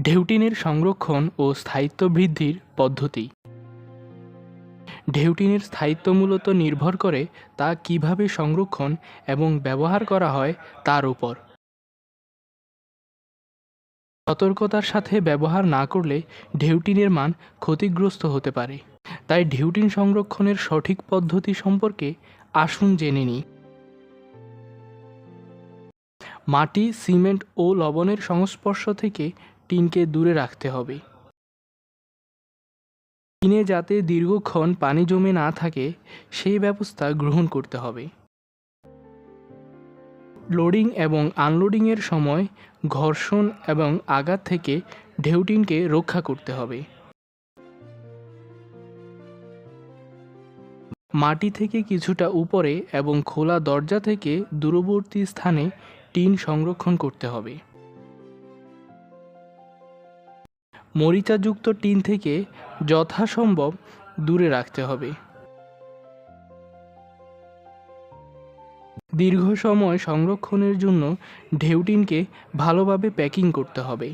ঢেউটিনের সংরক্ষণ ও স্থায়িত্ব বৃদ্ধির পদ্ধতি। ঢেউটিনের স্থায়িত্ব মূলত নির্ভর করে তা কিভাবে সংরক্ষণ এবং ব্যবহার করা হয় তার উপর। সতর্কতার সাথে ব্যবহার না করলে ঢেউটিনের মান ক্ষতিগ্রস্ত হতে পারে। তাই ঢেউটিন সংরক্ষণের সঠিক পদ্ধতি সম্পর্কে আসুন জেনে নিই। মাটি, সিমেন্ট ও লবণের সংস্পর্শ থেকে টিনকে দূরে রাখতে হবে। টিনে যাতে দীর্ঘক্ষণ পানি জমে না থাকে সেই ব্যবস্থা গ্রহণ করতে হবে। লোডিং এবং আনলোডিংয়ের সময় ঘর্ষণ এবং আঘাত থেকে ঢেউটিনকে রক্ষা করতে হবে। মাটি থেকে কিছুটা উপরে এবং খোলা দরজা থেকে দূরবর্তী স্থানে টিন সংরক্ষণ করতে হবে। মরিচাযুক্ত টিন থেকে যথাসম্ভব দূরে রাখতে হবে। দীর্ঘ সময় সংরক্ষণের জন্য ঢেউটিনকে ভালোভাবে প্যাকিং করতে হবে।